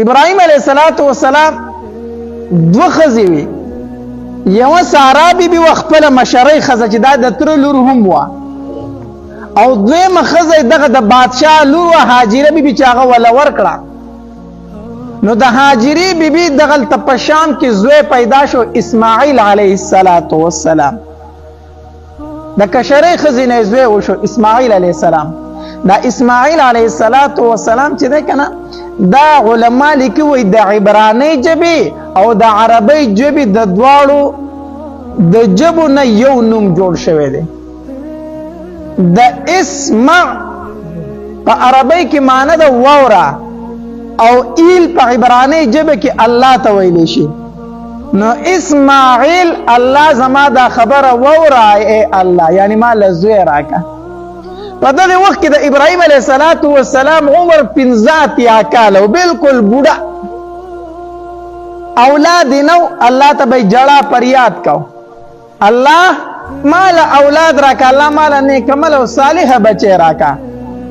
ابراهیم علیه السلام دوه ښځې وي، یوه سارا بیبي وه خپله مشرۍ ښځه چې دا د تره لور هم وه، او دویمه ښځه دغه د بادشاه لور وه هاجره بیبي چې هغه وله ورکړه. نو د هاجرې بیبي دغلته په شام کې زوی پیدا شو اسماعیل علیه السلام. د کشرۍ ښځې نه زوی وشو اسماعیل علیه السلام. دا اسماعیل علیه السلام چې دی که نه، دا علما لیکي وایي د عبرانۍ ژبې او د عربۍ ژبې د دواړو د ژبو نه یو نوم جوړ شوی دی. د اسمع په عربۍ کې معنی ده واوره، او ایل په عبرانۍ ژبه کې الله ته ویلی شي. نو اسماعیل الله زما دا خبره واوره ای الله، یعنی ما له زوی راکه. په دغه وخت کې د ابراهیم علیه السلام عمر 15 کاله و، بالکل بوډا، اولاد یې نو. الله ته به یې جړه فریاد کو، الله مال اولاد راکه، الله مال نیک عمل او صالح بچی راکه.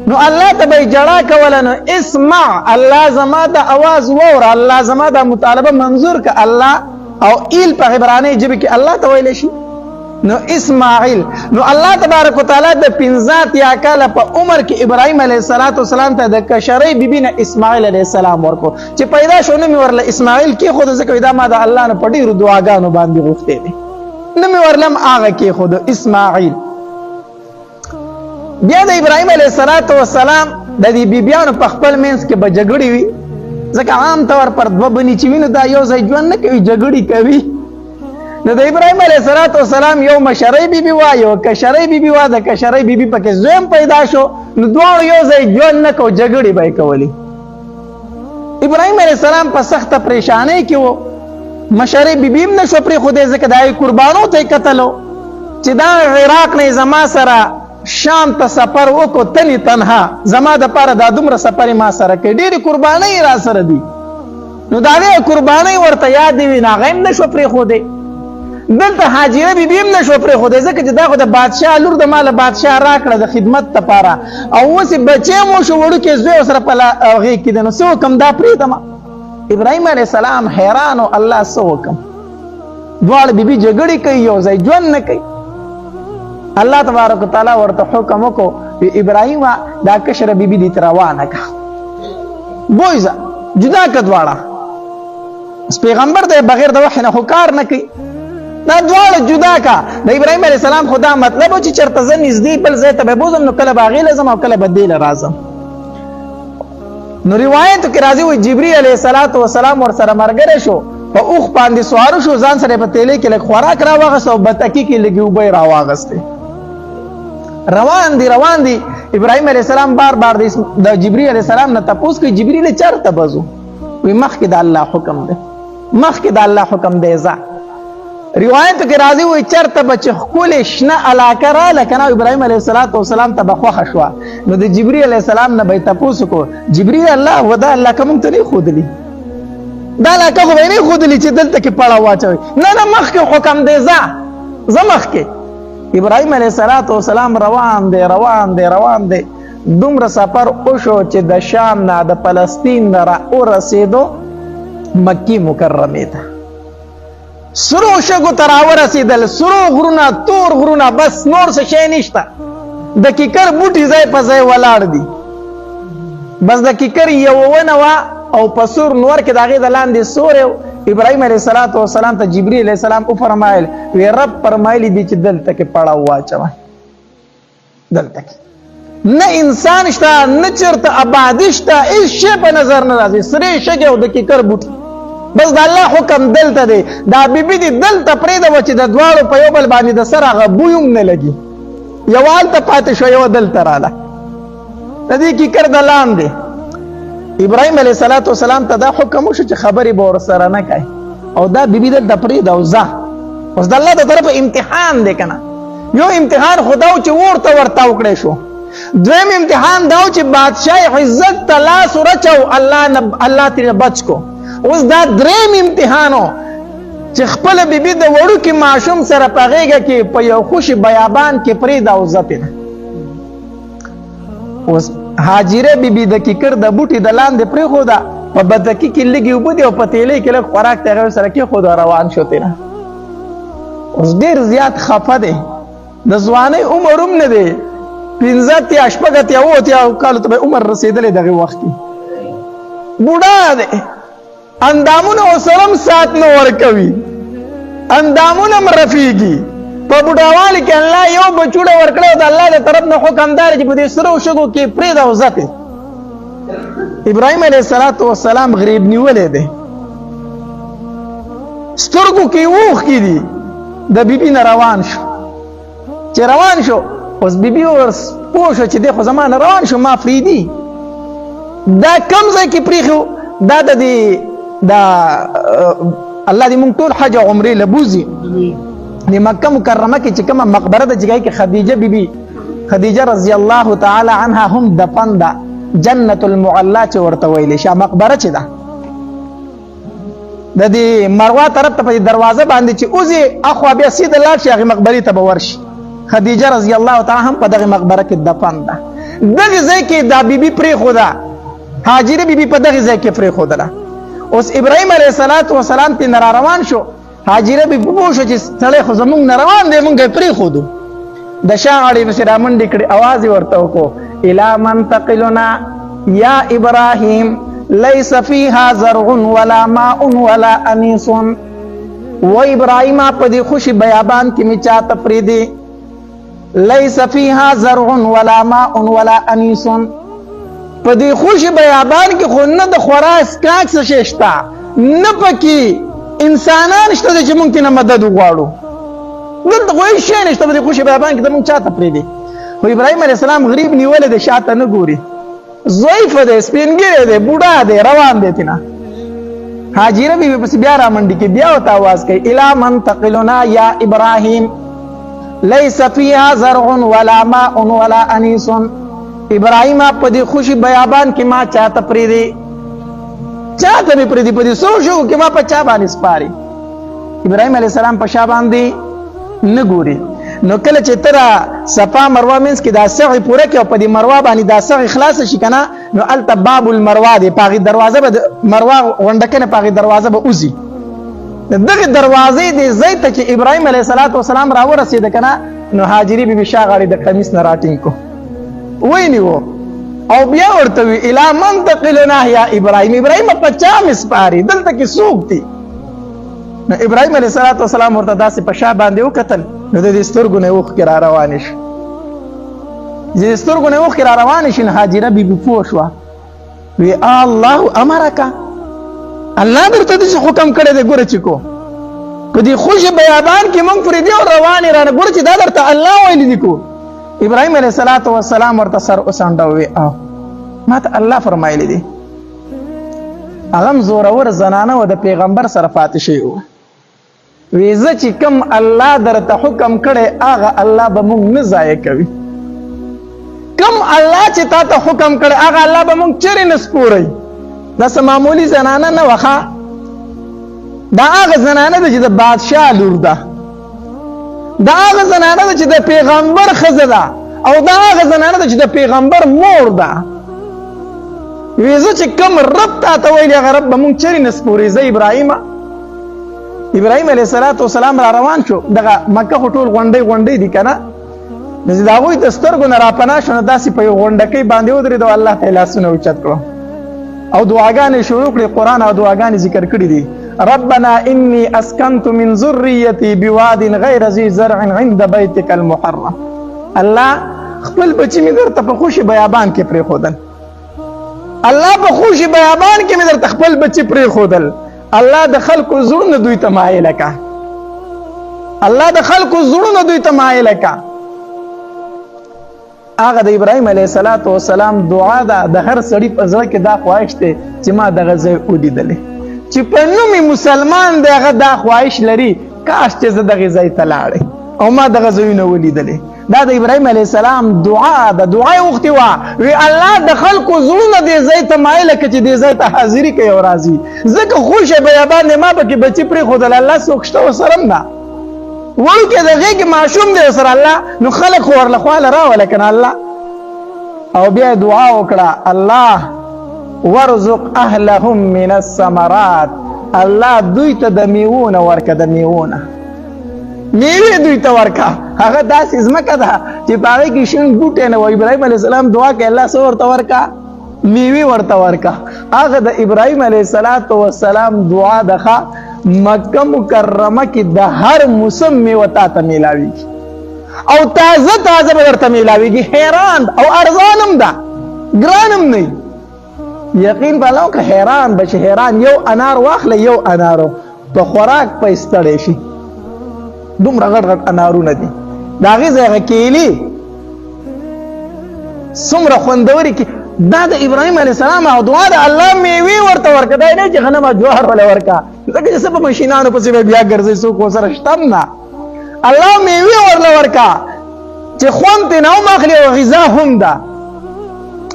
نو الله ته به یې جړه کوله. نو اسمع، الله زما د اواز واوره، الله زما د مطالبه منظور که الله. او ایل په عبرانۍ ژبه کې الله ته ویلی شي. نو اسماعیل، نو الله تبارک وتعالی د 15 کاله په عمر کې ابراهیم علیه السلام ته د کشرۍ بیبي نه اسماعیل علیه السلام ورکو. چې پیدا شو نوم یې ورله اسماعیل کېښود، ځکه دا ما د الله نه په ډېرو دعاګانو باندې غوښتی دی. نوم یې ورله هم هغه کېښود اسماعیل. بیا د ابراهیم علیه السلام د دې بیبیانو په خپل منځ کې به جګړې وي، ځکه عام طور پر دوه بنې چې وي نو دا یو ځای ژوند نه کوي، جګړې کوي. نو د ابراهیم علیه السلام یو مشرۍ بیبي وه، یو کشرۍ بیبي وه. د کشرۍ بیبي پکې زوی هم پیدا شو، نو دواړو یو ځای ژوند نه کو، جګړې به یې کولې. ابراهیم علیه السلام په سخته پریشانۍ کې و، مشرۍ بیبي هم نه شو پرېښودی، ځکه د هغې قربانو ته یې کتلو چې دا عراق نه زما سره شام ته سفر وکړو تنې تنها، زما دپاره دا دومره سفر یې ما سره کوي، ډېرې قربانۍ را سره دي. نو د هغې قربانۍ ورته یادې وي، نو هغه هم نه شو پرېښودی. دلته هاجره بیبي هم نه شو پرېښودی، ځکه چې دا خو د بادشاه لور د ما له بادشاه راکړه د خدمت دپاره، او اوس یې بچی مو شو، وړوکی زوی ورسره په غېږ کې دی. نو څه وکړم، دا پرېږدم. ابراهیم علیه السلام حیران و، الله څه وکړم، دواړه بیبي جګړې کوي، یو ځای ژوند نه کوي. الله تبارک وتعالی ورته حکم وکړو، ابراهیم دا کشره بیبي دې ته روانه کړه، بوځه جدا کړه دواړه. پیغمبر دی بغیر د وحی نه خو کار نه کوي، دا دواړه جدا کا. د ابراهیم علیه السلام خو دا مطلب و چې چېرته زه نږدې بل ځای ته به بوځم، نو کله به هغې له ځم او کله به دې له راځم. نو روایتو کې راځي وایي جبري علیه السلام ورسره ملګری شو، په اوښ باندې سواره شو، ځان سره یې په تیلې کې لږ خوراک راواغست او بتکي کې لږې اوبه یې راواغستې. روان دي ابراهیم علیه السلام بار د جبري علیه السلام نه تپوس کوي، جبریل چېرته بځو؟ وایي مخکې د الله حکم دی، مخکې د الله حکم دی ځه. روایتو کې راځي وایي چېرته به چې ښکلې شنه علاقه راله که نه، ابراهیم علیه السلام ته به خوښه شوه. نو د جبري علیه السلام نه به یې تپوس وکړو، جبري الله و دا علاقه موږ ته نه ښودلي، دا علاقه خو به یې نه ښودلي چې دلته کې پړه واچوئ. نه مخکې حکم دی ځه مخکې. ابراهیم علیه السلام روان دی، دومره سفر وشو چې د شام نه د فلسطین نه را ورسېدو مکې مکرمې ته، سرو شګو ته راورسېدل، سرو غرونه، تور غرونه، بس نور څه شی نشته. د کیکر بوټي ځای په ځای ولاړ دي، بس د کیکر یوه ونه وه او په سور نور کې د هغې د لاندې سوری. ابراهیم علیه السلام ته جبري علیه السلام وفرمایل، وی رب فرمایلی دي چې دلته کې پړه واچوئ، دلته کې نه انسان شته، نه چېرته آبادي شته، هېڅ شی په نظر نه راځي، سرې شګې او د کیکر بوټي، بس د الله حکم دلته دی. دا بیبي دې دلته پرېږده چې د دواړو په یو بل باندې د سر هغه بوی هم نه لګي، یوه هلته پاتې شوه، یوه دلته راله، د دې کیکر د لاندې. ابراهیم علیه السلام ته دا حکم وشو چې خبرې به ورسره نه کوي، او دا بیبي دلته پرېږده او ځه. اوس د الله د طرفه امتحان دی که نه، یو امتحان خو دا و چې ورته وکړی شو، دویم امتحان دا و چې بادشاه عزت ته لاس ورچو، الله ترې بچ کو. اوس دا دریم امتحان و چې خپله بیبي د وړوکي ماشوم سره په غېږه کې په یو خوشي بیابان کې پرېږده او ځه پرې. اوس هاجره بیبي د کیکر د بوټي د لاندې پرېښوده، په بدکی کې لږې اوبه دي او په تیلۍ کې لږ خوراک ته هغه سره کېښود او روان شو تېنه. اوس ډېر زیات خفه دی، د ځوانۍ عمر هم نه دی، 15 اتیا 16 اتیا 7 اتیا کالو ته به عمر رسېدلی دغې وخت کې. بوډا دی، اندامونه ورسره هم سات نه ورکوي، اندامونه هم رفېږي. په بوډاوالي کې الله یو بچوړه ورکړی او د الله د طرف نه حکم دا دی چې په دې سرو شګو کې پرېږده او ځتې. ابراهیم علیه السلام غریب نیولی دی، سترګو کې اوښکې دي، د بیبي نه روان شو. چې روان شو اوس بیبي ور پوه شو چې دی خو زما نه روان شو، ما پرېږدي. دا کم ځای کې پرېښو؟ دا د دې الله دې موږ ټول حج او عمرې له بوځي. د مکه مکرمه کې چې کومه مقبره ده چې کې خدیجه بیبي خدیجه رضی الله تعالی عنها هم دفن ده، جنت المعلا چې ورته ویلی شي مقبره چې ده د دې مروه طرف ته په دروازه باندې چې اوځي اخوا بیا سیده لاړ شي هغې مقبرې ته به ورشي. خدیجه رضی الله تعالی هم په دغې مقبره کې دفن ده. دغې ځای کې دا بیبي پرېښوده، هاجره بیبي په دغې ځای کې پرېښودله. اوس ابراهیم علیه السلام ترې نه راروان شو، هاجره بیبي پوه شو چې سړی خو زمونږ نه روان دی، مونږ یې پرېښودو. د شا غاړې پسې رامنډې کړې، اواز یې ورته وکړو الی منتقلنا یا ابراهیم لیس فیها زرع ولا ماء ولا انیس. و ابراهیمه په دې خوشي بیابان کې مې چاته پرېږدې، لیس فیها زرع ولا ماء ولا انیس. په دې خوشي بیابان کې خو نه د خوراک څښاک څه شی شته، نه پکې انسانان شته چې مونږ ترې نه مدد وغواړو. دلته خو هېڅ شی نشته په دې خوشي بیابان کې، ته مونږ چاته پرېږدې. خو ابراهیم علیه السلام غریب نیولی دی، شاته نه ګوري، ضعیفه دی، سپینګیری دی، بوډا دی، روان دی ترېنه. هاجره بیبي پسې بیا رامنډې کې بیا ورته اواز کوي الی منتقلنا یا ابراهیم لیس فیها زرع ولا ماء ولا انیس. ابراهیمه په دې خوشي بیابان کې ما چاته پرېږدې، چاته مې پرېږدي، په دې سرو شګو کې ما په چا باندې سپاري. ابراهیم علیه السلام په شا باندې نه ګوري. نو کله چې ته صفا مروه منځ کې دا سعی پوره کړې او په دې مروه باندې دا سعی خلاصه شي که نه، نو هلته باب المروه دی، په هغې دروازه به مروه غونډکنه په هغې دروازه به وځي. د دغې دروازې دې ځای ته چې ابراهیم علیه السلام راورسېده که نه، نو هاجري بیبي شا غاړې د قمیص نه راټینګ کړو، ونیو او بیا ورته وي الی منتقلنا یا ابراهیم. ابراهیم په چا مې سپاري، دلته کې څوک دي؟ نو ابراهیم علیه السلام ورته داسې په شا باندې وکتل، نو د دې سترګو نه اوښکې را روانې شي. چې د سترګو نه اوښکې را روانې شي، نو هاجره بیبي پوه شوه، وی الله امرکه، الله درته داسې حکم کړی دی ګوره چې کو په دې خوشي بیابان کې مونږ پرېږدي او روانې رانه، ګوره چې دا درته الله ویلي دي کو. ابراهیم علیه السلام ورته سر وڅنډه وی ما ته الله فرمایلی دی. هغه هم زورور زنانه و، د پیغمبر سره پاتې شوی و. وی زه چې کوم الله درته حکم کړی هغه الله به مونږ نه ضایع کوي، کوم الله چې تا ته حکم کړی هغه الله به مونږ چېرې نه سپوروي. دا څه معمولي زنانه نه وه، دا هغه زنانه ده چې د بادشاه لور ده، دا هغه زنانه ده چې د پیغمبر ښځه ده، او دا هغه زنانه ده چې د پیغمبر مور ده. وی زه چې کوم رب تا ته ویلي هغه رب به مونږ چېرې نه سپوري. زه ابراهیم علیه السلام را روان شو، دغه مکه خو ټول غونډۍ دي که نه، نو چې د هغوی د سترګو نه راپناه شو، نو داسې په یو غونډکۍ باندې ودرېد او الله ته یې لاسونه اوچت کړو او دعاګانې شروع کړې. قرآن او دعاګانې ذکر کړي دي. ربنا انی اسکنت من ذریتی بواد غیر ذی زرع عند بیتک المحرم. الله خپل بچي مې درته په خوشي بیابان کې پرېښودل، الله په خوشي بیابان کې مې درته خپل بچي پرېښودل. الله د خلکو زړونه دوی ته مایله کا، الله د خلکو زړونه دوی ته مایله کا. هغه د ابراهیم علیه السلام دعا ده، د هر سړي په زړه کې دا خواهش دی چې ما دغه ځای ولیدلی، چې په نوم مسلمان دی هغه دا خواهش لري کاش چې زه دغې ځای ته لاړی او ما دغه ځایونه ولیدلی. دا د ابراهیم علیه السلام دعا ده، دعا یې غوښتې وه، وی الله د خلکو زړونه دې ځای ته مایله که چې دې ځای ته حاضري کوي او راځي. ځکه خوشه بیابان دی، ما پکې بچي پرېښودل، الله څوک شته ورسره هم نه، وړوکی د غېږې ماشوم دی ورسره الله، نو خلک خو ورله خواله راوله که نه الله. او بیا دعا وکړه الله ورزق اهلهم من الثمرات، الله دوی ته د میوونه ورکه، د میوونه میوې دوی ته ورکه. هغه داسې ځمکه ده چې په هغې کې شین بوټی نه و. ابراهیم علیه السلام دعا کوي الله څه ورته ورکه؟ میوې ورته ورکه. هغه د ابراهیم علیه السلام دعا ده ښه مکه مکرمه کې د هر موسم میوه تا ته میلاویږي او تازه تازه به درته میلاویږي. حیران او ارزانم ده، ګرانم نه. یقین بالا که حیران بشي، حیران یو انار واخله، یو انارو په خوراک په ستړی شي. دومره غټ غټ انارونه دي، د هغې ځای هغه کیلي څومره خوندورې کې. دا د ابراهیم علیه السلام او دعا ده الله میوې ورته ورکه. دا نه چې غنم جوهر ولا ورکه، ځکه چې څه په مشینانو پسې به بیا ګرځئ، څوک ورسره شته هم نه. الله میوې ورله ورکه چې خوند ترې نه هم اخلي او غذا هم ده.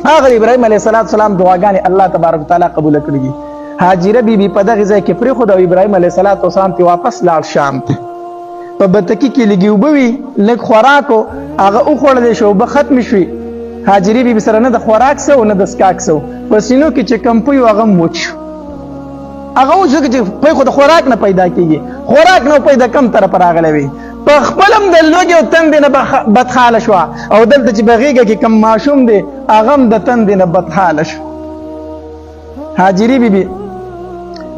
هغه ابراهیم علیه السلام دعاګانې الله تبارک وتعالی قبوله کړي دي. هاجره بیبي په دغه ځای کې پرېښوده او ابراهیم علیه السلام ته واپس لاړ شام ته. په بتکي کې لږې اوبه وي، لږ خوراک و، هغه وخوړلی شو، اوبه ختمې شوې. هاجرې بیبي سره نه د خوراک څه و نه د څښاک څه و، په سینو کې چې کمپوی و هغه هم وچ شو. هغه وچ ځکه چې پی خو د خوراک نه پیدا کېږي، خوراک نه پیدا کم طرفه راغلی وي. په خپل هم د لوږې او تندې نه بدحاله شوه او دلته چې په غېږه کې کم ماشوم دی هغه هم د تندې نه بدحاله شو. هاجرې بیبي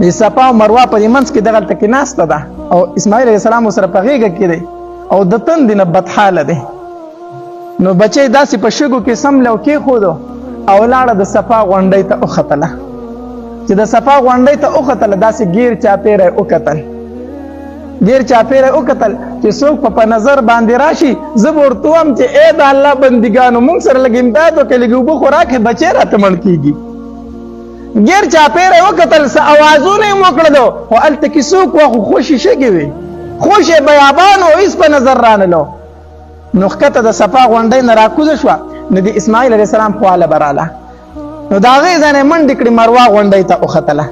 د صفا او مروه په دې منځ کې دغلته کې ناسته ده او اسماعیل علیه السلام سره په غېږه کې دی او د تندې نه بدحاله دی. نو بچی داسې په شګو کې سمله او کېښودو او لاړه د صفا غونډۍ ته وختله. چې د صفا غونډۍ ته وختله داسې ګیر چاپېره یې وکتل، ګیر چاپېره یې وکتل چې څوک په نظر باندې راشي. زه به ورته ووایم چې ای د الله بندګانو موږ سره لږ امداد وکړئ، لږ اوبه خو راکړئ، بچی راته مړ کېږي. ګیر چاپېره یې وکتل، څه اوازونه یې وکړلو خو هلته کې څوک وه خو خوشې شګې وې، خوشې بیابان و، هېڅ په نظر رانلو. نو ښکته د صفا غونډۍ نه راکوزه شوه، نو د اسماعیل علیه السلام خواله به راله. نو د هغې ځای نه یې منډې کړې مروه غونډۍ ته وختله.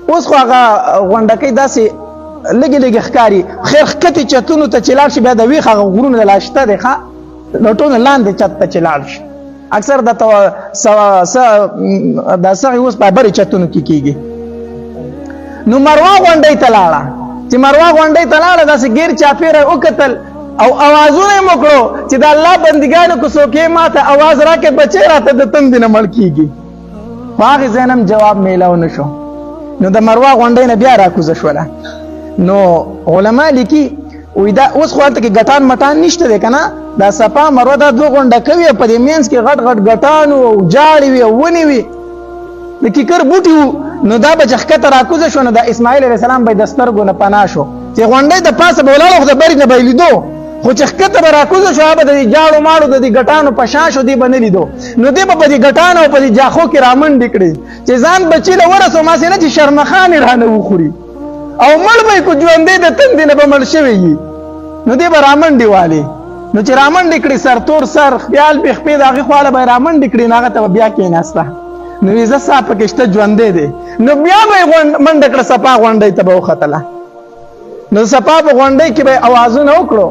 اوس خو هغه غونډکۍ داسې لږې لږې ښکاري. خیر ښکتې چتونو ته چې لاړ شي بیا د ویښ هغه غرونه د لا شته دی ښه د ټولو لاندې چت ته چې لاړ شي اکثر دا سغې اوس په برې چتونو کې کېږي. نو مروه غونډۍ ته لاړه. چې مروه غونډۍ ته لاړه داسې ګیر چاپېره وکتل او اوازونه یې وکړو چې د الله بندګانو که څوک یې ما ته اواز راکړې بچی راته د تندې نه مړ کېږي. خو هغې ځای نه هم جواب میلاو نه شو. نو د مروه غونډۍ نه بیا راکوزه شوله. نو علما لیکي وایي دا اوس خو هلته کې ګټان مټان نشته دی که نه، دا صفا مروه دا دوه غونډکۍ وي، په دې منځ کې غټ غټ ګټان وو او جاړې وي او ونې وي، د کیکر بوټي وو. نو دا به چې ښکته راکوزه شو نو د اسماعیل علیه السلام به یې د سترګو نه پناه شو. چې غونډۍ د پاسه به ولاړ خو د برې نه به یې لیدو، خو چې ښکته به راکوزه شو هغه به د دې جاړو ماړو د دې ګټانو په شا شو، دې به نه لیدو. نو دې به په دې ګټانو او په دې جاخو کې رامنډې کړې چې ځان بچي له ورسو ماسې نه چې شرمخانې رانه وخوري او مړ به یې کو ژوندی د تندې نه به مړ شوی وي. نو دې به رامنډې والې. نو چې رامنډې کړې سرتور سر خیال بې خپې د هغې خواله به یې رامنډې کړې نو هغه ته به بیا کېناسته. نو ویزه سا پکې شته ژوندی دی. نو بیا به یې منډه کړه صفا غونډۍ ته به وختله. نو صفا په غونډۍ کې به یې اوازونه وکړو،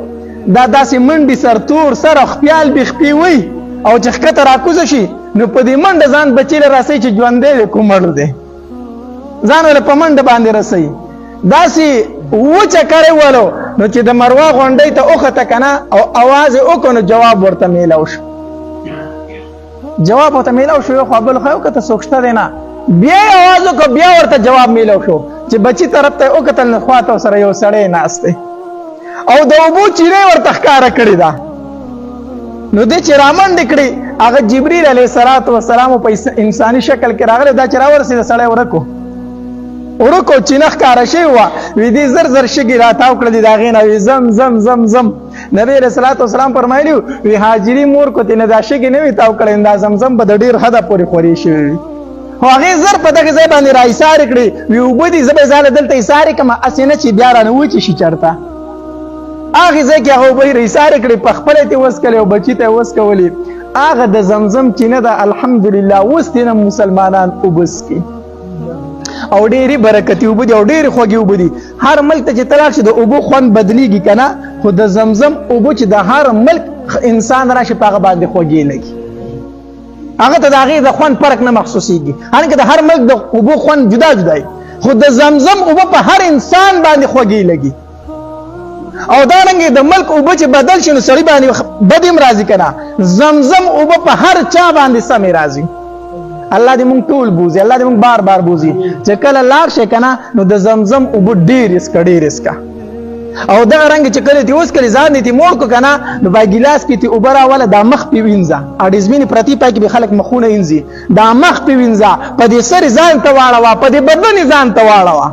دا داسې منډې سرتور سر او خپیال بې خپې وي او چې ښکته راکوزه شي نو په دې منډه ځان بچي له رسوي چې ژوندی دی کو مړ دی، ځان له په منډه باندې رسوي. داسې وچه کړی ولو نو چې د مروه غونډۍ ته وخته که نه او اواز یې وکړو نو جواب ورته میلاو شو. جواب ورته میلاو شو، یو خوا بل خوا یې وکته څوک شته دی نه، بیا یې اواز وکړو بیا ورته جواب میلاو شو. چې بچي طرف ته یې وکتل نو خوا ته سره یو سړی ناست دی او د اوبو چینه ورته ښکاره کړې ده. نو دې چې رامنډې کړې هغه جبریل علیه السلام په انساني شکل کې راغلی. دا چې راورسېده سړی ورکو چینه ښکاره شوې وه، وي دې زر زر شګې راتاو کړلې د هغې نه، وي زم زم زم زم. نبي علیه السلام فرمایلي وي هاجري مور کو تېنه دا شګې نه وي تاو کړی، دا زمزم به د ډېر حده پورې خورې شوې وي. خو هغې زر په دغې ځای باندې را ایسارې کړې، وي اوبه دي زه به یې ځاله دلته ایسارې کړم هسې نه چې بیا رانه وچې شي چېرته. هغې ځای کې هغه اوبه یې ایسارې کړې، په خپله یې وڅکلې او بچي ته یې وڅکولې. هغه د زمزم چینه ده الحمدلله اوس تېنه مسلمانان اوبه څښي او ډېرې برکتي اوبه دي او ډېرې خوږې اوبه دي. هر ملک ته چې ته لاړ شي د اوبو خوند بدلېږي که نه، خو د زمزم اوبه چې د هر ملک انسان راشي په هغه باندې خوږې لګي. هغه ته د هغې د خوند فرق نه محسوسېږي. حالانکه د هر ملک د اوبو خوند جدا جدا وي، خو د زمزم اوبه په هر انسان باندې خوږې لګي. او دا رنګې د ملک اوبه چې بدل شي نو سړي باندې بد هم راځي که نه، زمزم اوبه په هر چا باندې سمې راځي. الله دې مونږ ټول بوزي، الله دې مونږ بار بار بوزي چې کله لاړ شي که نه نو د زمزم اوبه ډېر اسکه ډېر اسکه. او دغه رنګ چې کله دې اوس کړې ځان دې تې موړ کړو که نه نو په ګیلاس کې تې اوبه راوله دا مخ پې وینځه، اډیزمینې پرتې پای کې به خلک مخونه وینځي، دا مخ پې وینځه، په دې سرې ځان ته واړوه، په دې بدن یې ځان ته واړوه،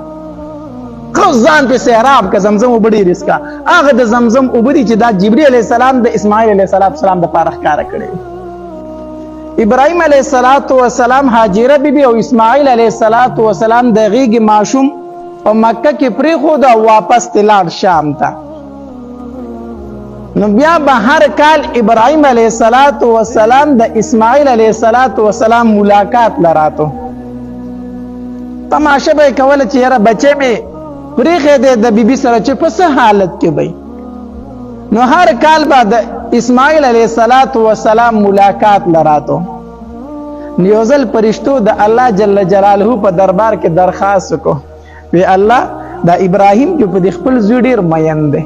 خو ځان پې سیراب که زمزم اوبه ډېرې اسکه. هغه د زمزم اوبه دي چې دا جبري علیه السلام د اسماعیل علیه السلام دپاره ښکاره کړی. ابراهیم علیه السلام هاجره بیبي او اسماعیل علیه السلام د غېږې ماشوم په مکه کې پرېښود او واپس ترې لاړ شام ته. نو بیا به هر کال ابراهیم علیه السلام د اسماعیل علیه السلام ملاقات لراتو. تماشه به یې کوله چې یاره بچی مې پرېښی دی د بیبي سره چې په څه حالت کې به. نو هر کال به د اسماعیل علیه السلام ملاقات لراتو. نو یو ځل فرشتو د الله جل جلاله په دربار کې درخواست وکړو، وی الله دا ابراهیم چې په دې خپل زوی ډېر مین دی،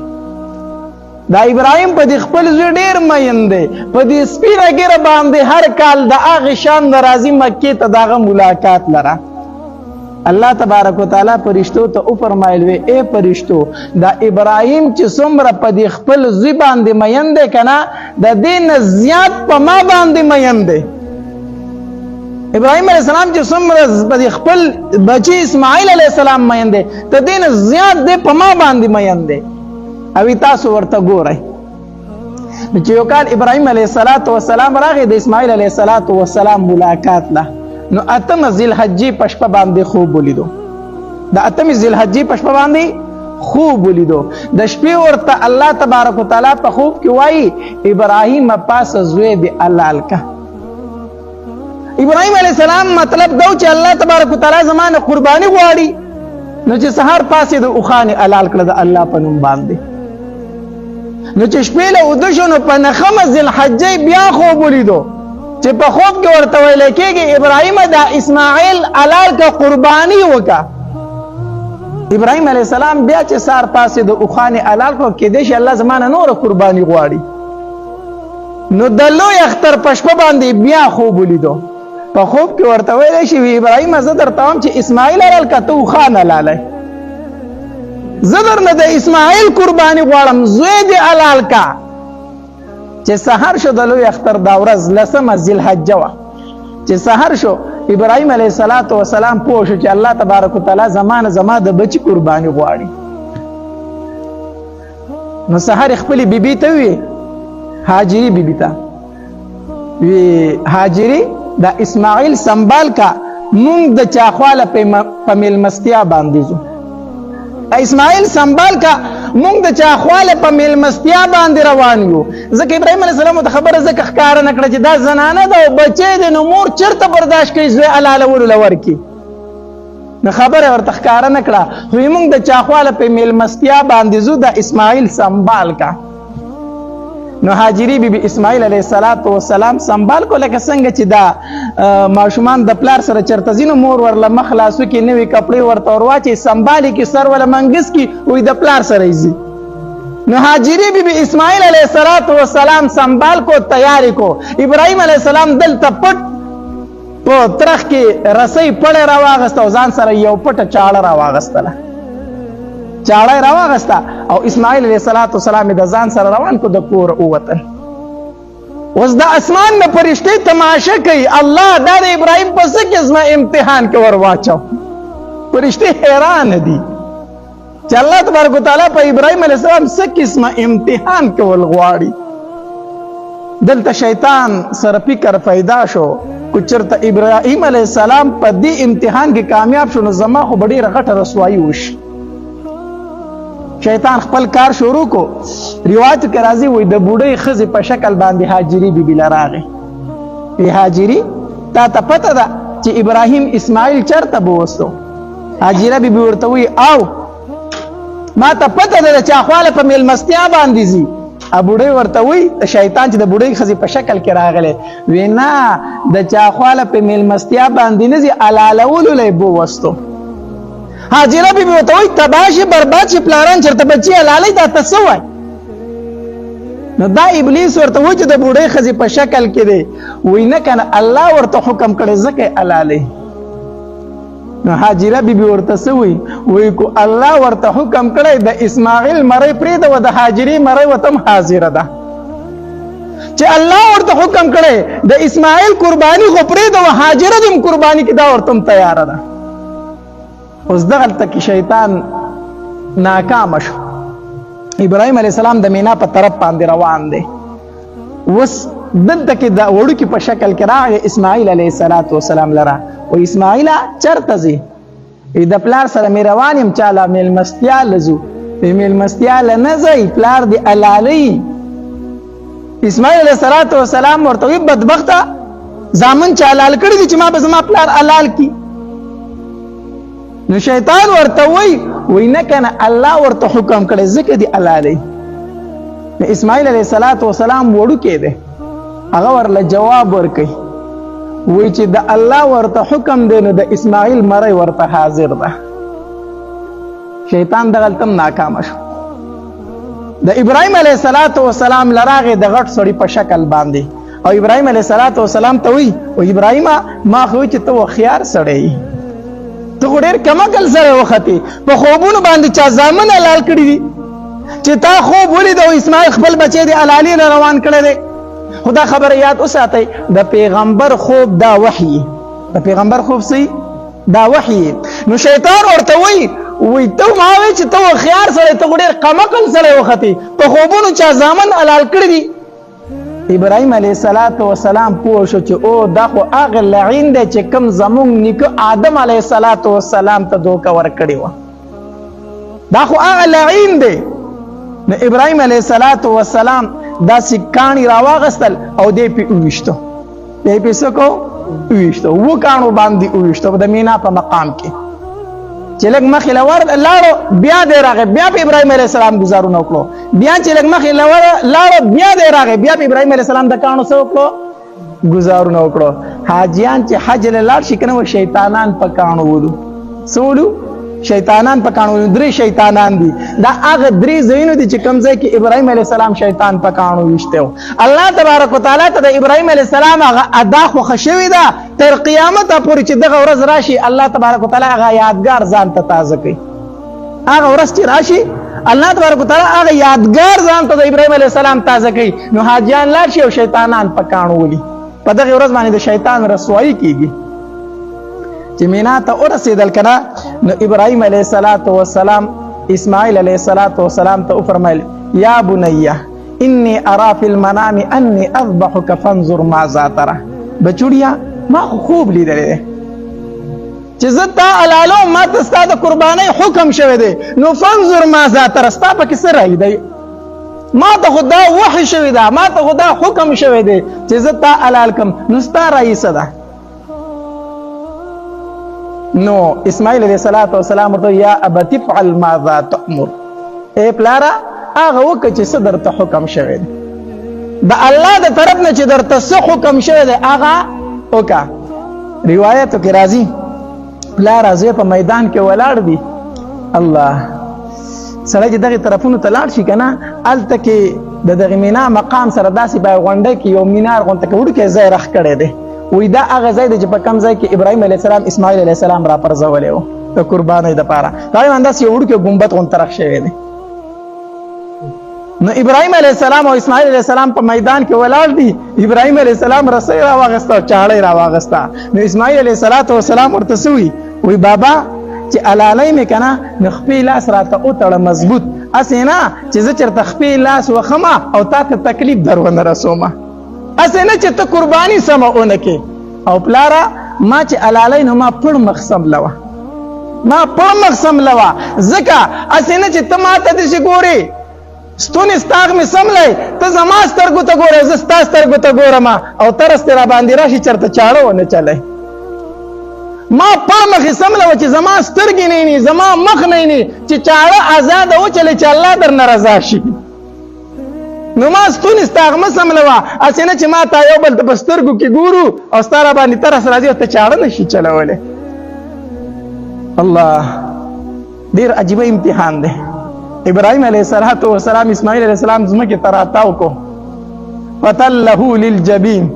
دا ابراهیم په دې خپل زوی ډېر مین دی، په دې سپینه ږیره باندې هر کال د هغې شان د راځي مکې ته د هغه ملاقات لره. الله تبارک وتعالی فرشتو ته وفرمایل وی ای فرشتو دا ابراهیم چې څومره په دې خپل زوی باندې مین دی که نه د دې نه زیات په ما باندې مین دی. ابراهیم علیه السلام چې څومره په دې خپل بچي اسماعیل علیه السلام مین دی د دې نه زیات دی په ما باندې مین دی. او تاسو ورته ګورئ چې یو کال ابراهیم علیه السلام راغی د اسماعیل علیه السلام ملاقات له. نو اتم ذوالحجې په شپه باندې خوب ولیدو، د اتم ذوالحجې په شپه باندې خوب ولیدو. د شپې ورته الله تبارک وتعالی په خوب کې وایي ابراهیم پاسه زوی دې حلال که. ابراهیم علیه السلام مطلب دا چې الله تبارک وتعالی زمانه قرباني غواړي، نو چې سهار پاسې د اوښانې حلال کړه د الله په نوم باندې. نو چې شپې له اوده شو نو په نهمه ذوالحجې بیا خوب ولیدو چې په خوب کې ورته ویل کېږي ابراهیم دا اسماعیل حلال که قرباني وکړه. ابراهیم علیه السلام بیا چې سهار پاسې د اوښانې حلال کړو کېدای شي الله زمانه نوره قرباني غواړي. نو د لوی اختر په شپه باندې بیا خوب ولیدو، په خوب کې ورته ویلی شي وی ابراهیم زه درته وایم چې اسماعیل حلال که ته اوښان حلالی، زه درنه د اسماعیل قرباني غواړم، زوی دې حلال که. چې سحر شو د لوی اختر دا ورځ 10 ذوالحجه وه، چې سحر شو ابراهیم علیه السلام پوه شو چې الله تبارک وتعالی زما د بچي قرباني غواړي. نو سحر خپلې بیبي ته وی هاجري بیبي ته وی هاجري دا اسماعیل سنبال کا مونږ د چاخواله په میلمستیا باندې ځو. اسماعیل سنبال کا مونږ د چاخواله په میلمستیا باندې روان یو. ځکه ابراهیم علیه السلام ته خبره ځکه ښکاره نه کړه چې دا زنانه ده او بچی دی نو مور چېرته برداشت کوي زوی حلالولو له ورکړي. نو خبره ورته ښکاره نه کړه، خو مونږ د چاخواله په میلمستیا باندې ځو د اسماعیل سنبال کا. نو هاجري بیبي اسماعیل علیه السلام سنبال کو لکه څنګه چې دا ماشومان د پلار سره چرته ځي نو مور ورله مخ خلاصو کې نوي کپړې ورته ورواچي سنبالي کې سر وله منګس کې وایي د پلار سره یې ځي. نو هاجري بیبي اسماعیل علیه السلام سنبال کو تیاری کو. ابراهیم علیه السلام دلته پټ په ترخ کې رسۍ پړې راواغسته او ځان سره یو پټه چاړه راواغستله، چاړه یې راواغسته او اسماعیل علیه السلام د ځان سره روان کو د کور ووتل. اوس د اسمان نه فرشتې تماشه کوي الله دا د ابراهیم په څه قسمه امتحان کې ور واچو. فرشتې حیران دي چې الله تبارک وتعالی په ابراهیم علیه السلام څه قسمه امتحان کول غواړي. دلته شیطان سره فکر پیدا شو کو چرته ابراهیم علیه السلام په دې امتحان کې کامیاب شو نو زما خو به ډېره غټه رسوایي وشي. شیطان خپل کار شروع کو. روایت کې راځي وای د بوډۍ ښځې په شکل باندې هاجري بیبي له راغی. وی هاجري تا ته پته ده چې ابراهیم اسماعیل چېرته بوستو؟ هاجره بیبي ورته وایي او ما ته پته ده چې اخواله په میلمستیا باندې ځي بوډۍ ورته وی شیطان چې د بوډۍ ښځې په شکل کې راغلی وی نه د چا خواله په میلمستیا باندې نه ځي حلالولو لی بو وستو حاجره بیبي ورته وی تباه شي برباد شي پلاران چېرته بچي حلالوي دا ته څه وایي نو دا ابلیس ورته وایي چې د بوډۍ ښځې په شکل کې دی وی نه که نه الله ورته حکم کړی ځکه یې حلالوي نو حاجره بیبي ورته څه وی کو الله ورته حکم کړی د اسماعیل مرۍ پرېږده د حاجرې مرۍ ورته هم حاضره ده چې الله ورته حکم کړی د اسماعیل قرباني خو پرېږده حاجره دې هم قرباني کې دا ورته هم تیاره ده اوس دغلته کې شیطان ناکامه شو ابراهیم علیه السلام د مینا په طرف باندې روان دی اوس دلته کې د وړوکي په شکل کې راغی اسماعیل علیه السلام لره و اسماعیله چېرته ځې د پلار سره مې روان یم چاله میلمستیا له ځو میلمستیا له نه ځئ پلار دې حلالوي اسماعیل علیه السلام ورته وایي بدبخته زامن چې حلال کړي دي چې ما به زما پلار حلال کړي نو شیطان ورته وی نه کنه الله ورته حکم کړی ځکه دی حلالوي اسماعیل علیه السلام وړوکی دی هغه ورله جواب ورکوي وی چې د الله ورته حکم دی نو د اسماعیل مرۍ ورته حاضر ده شیطان دغلته هم ناکامه شو د ابراهیم علیه السلام لراغې د غټ سړي په شکل باندې او ابراهیم علیه السلام ته وی ابراهیمه ما خو چې ته هوښیار سړی ته خو ډېر کم عقل سره وختې په خوبونو باندې چا زامن حلال کړي دي چې تا خوب ولید او اسماعیل خپل بچی دی حلالي نه روان کړی دی خو دا خبره یاد وساتئ د پیغمبر خوب دا وحي د پیغمبر خوب څه دا وحي نو شیطان ورته وی ته ما وایې چې ته هوښیار سړی ته خو ډېر کم عقل سره وختې په خوبونو چا زامن حلال کړي دي ابراهیم علیه السلام پوه شو چې او دا خو هغه لعین دی چې کوم زمونږ نیکه آدم علیه السلام ته دوکه ورکړې وه دا خو هغه لعین دی نو ابراهیم علیه السلام داسې کاڼي راواغستل او دی پې وویشتو دی پې څه کو وویشتو اووه کاڼو باندې وویشتو د مینا په مقام کې چې لږ مخې لاړو بیا دی راغی بیا په ابراهیم علیه السلام ګزارونه وکړو بیا چې لږ مخې لاړو بیا دی راغی بیا په ابراهیم علیه السلام د کاڼو څه وکړو ګزارونه وکړو حاجیان چې حج له لاړ شي که نه شیطانان په کاڼو ولو څه ولو شیطانان په کاڼو ولو 3 شیطانان دي دا هغه 3 ځایونه دي چې کوم ځای کې ابراهیم علیه السلام شیطان په کاڼو ویشتی و الله تبارک وتعالی ته د ابراهیم علیه السلام هغه ادا خوښه شوې ده تر قیامته پورې چې دغه ورځ راشي الله تبارک وتعالی هغه یادګار ځان ته تازه کوي هغه ورځ چې راشي الله تبارک وتعالی هغه یادګار ځان ته د ابراهیم علیه السلام تازه کوي نو حاجیان لاړ شي او شیطانان په کاڼو ولي په دغه ورځ باندې د شیطان رسوایي کیږي چې مینا ته ورسېدل که نه نو ابراهیم علیه السلام اسماعیل علیه السلام ته وفرمیل یا بنیه انی ارا فی المنام انی اذبحک فانظر ماذا ترى بچوړیا ما خوب لیدلی دی چې زه تا حلالوم ما ته ستا د قربانۍ حکم شوی دی نو فانظر ماذا ترى ستا پکې څه رایي دی ما ته خو دا وحی شوی ده ما ته خو دا حکم شوی دی چې زه تا حلال کم نو ستا رایي څه ده نو اسماعیل علیه السلام ورته یا ابت افعل ماذا تأمر اے پلاره هغه وکړه چې څه درته حکم شوی دی د الله د طرف نه چې درته څه حکم شوی دی هغه وکړه روایتو کې راځي پلاره زوی په میدان کې ولاړ دي الله سړی چې دغې طرفونو ته لاړ شي که نه هلته کې د دغې مینا مقام سره داسې په غونډۍ کې یو مینار غونته کې وړوکی ځای رخ کړی دی وی دا هغه ځای دی چې په کوم ځای کې ابراهیم علیه السلام اسماعیل علیه السلام را پرځولی و د قربانۍ دپاره دا یو همداسې یو وړوکی ګمبد غونته رخ شوی دی نو ابراهیم علیه السلام او اسماعیل علیه السلام په میدان کې ولاړ دي ابراهیم علیه السلام رسۍ راواغسته او چاړۍ راواغسته نو اسماعیل علیه السلام ورته څه وی بابا چې حلالۍ مې که نه نو خپې لاس راته وتړه مضبوط هسې نه چې زه چېرته خپې لاس وخمه او تا ته تکلیف در ونه رسومه هسې نه چې ته قرباني سمه ونه کې او پلاره ما چې حلالۍ نو ما پړ مخ سملوه ما پړ مخ سملوه ځکه هسې نه چې ته ما ته داسې ګورې ستونې ستاغ مې سملی ته زما سترګو ته ګورې زه ستا سترګو ته ګورم او ته رستې را باندې راشي چېرته چاړه ونه چلی ما پړ مخې سملوه چې زما سترګې نه ویني زما مخ نه ویني چې چاړه ازاده وچلې چې الله در نه رضا شي نو ما ستونی ستا هغه مه سملوه هسې نه چې ما تا یو بل ته په سترګو کې ګورو او ستا را باندې ترس راځي او ته چاړه نشي چلولی الله ډېر عجیبه امتحان دی ابراهیم علیه السلام اسماعیل علیه السلام ځمکې ته راتاو کو فتله للجبین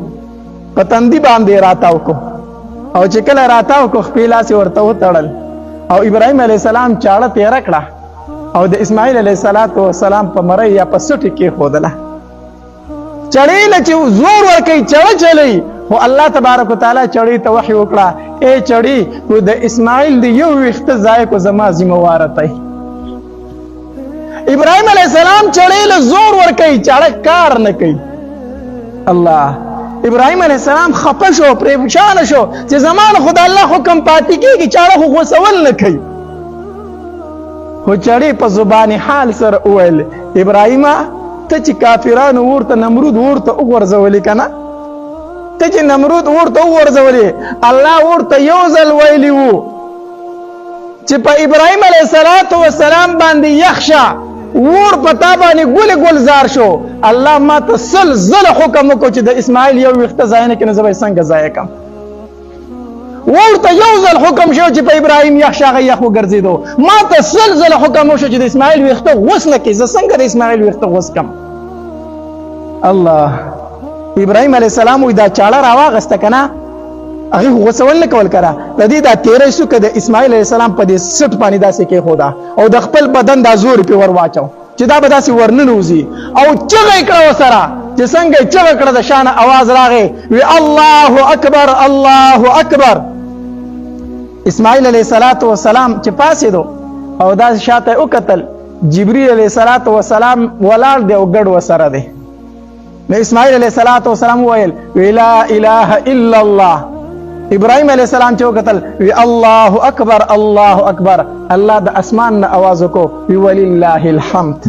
په تندي باندې راتاو کو او چې کله راتاو کو خپې لاسې ورته وتړل او ابراهیم علیه السلام چاړه تېره کړه او د اسماعیل علیه السلام په مرۍ یا په سټې کېښودله چړې له چې زور ورکوي چړه چلوي خو الله تبارک وتعالی چړې ته وحی وکړه ای چړې کو د اسماعیل د یو ویښته ځای کو زما ذمهواره تی ابراهیم علیه السلام چړې له زور ورکوي چړه کار نه کوي الله ابراهیم علیه السلام خفه شو پریشانه شو چې زمان خو د الله حکم پاتې کېږي چاړه خو غوڅول نه کوي خو چړې په زبان حال سره وویل ابراهیمه ته چې کافرانو ورته نمرود ورته وغورځولې که نه ته چې نمرود ورته وغورځولې الله ورته یو ځل ویلي وو چې په ابراهیم علیه السلام باندې یخ شه ور په تا باندې ګل ګلزار شو الله ما ته سل زله حکم وکړو چې د اسماعیل یو ویښته ځای نه کړي نو زه به یې څنګه ځای کړم ورته یو ځل حکم شو چې په ابراهیم یخ شه هغه یخ وګرځېدو ما ته سل زله حکم وشو چې د اسماعیل ویښته غوڅ نه کړي زه څنګه د اسماعیل ویښته غوڅ کړم الله ابراهیم علیه السلام وایي دا چاړه راواغسته که نه هغې خو غوڅول نه کول کره د دې دا تېری شو که د اسماعیل علیه السلام په دې سټ باندې داسې کېښوده او د خپل بدن دا زور یې پرې ور واچو چې دا به داسې ورننوځي او چغه یې کړه ورسره چې څنګه یې چغه کړه د شانه اواز راغی وی الله اکبر الله اکبر اسماعیل علیه السلام چې پاسېدو او داسې شاته یې وکتل جبریل علیه السلام ولاړ دی او ګډ ورسره دی نو اسماعیل علیه السلام وویل وی لا اله الا الله ابراهیم علیه السلام چې وکتل وی الله اکبر الله اکبر الله د اسمان نه اواز وکړو وی ولله الحمد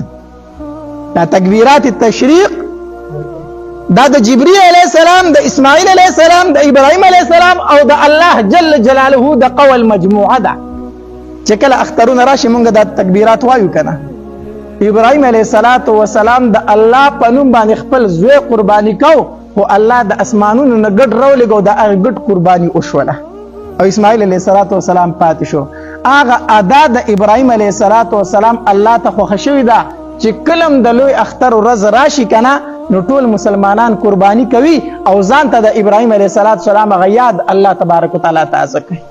دا تکبیرات التشریق دا د جبرئیل علیه السلام د اسماعیل علیه السلام د ابراهیم علیه السلام او د الله جل جلاله د قول مجموعه ده چې کله اخترونه راشي مونږ دا تکبیرات وایو کنه ابراهیم علیه السلام د الله په نوم باندې خپل زوی قرباني کو خو الله د اسمانونو نه ګډ راولېږو د هغې ګډ قرباني وشوله او اسماعیل علیه السلام پاتې شو هغه ادا د ابراهیم علیه السلام الله ته خوښه شوې ده چې کله د لوی اختر ورځ راشي که نه نو ټول مسلمانان قرباني کوي او ځان ته د ابراهیم علیه السلام هغه یاد الله تبارک وتعالی تازه کوي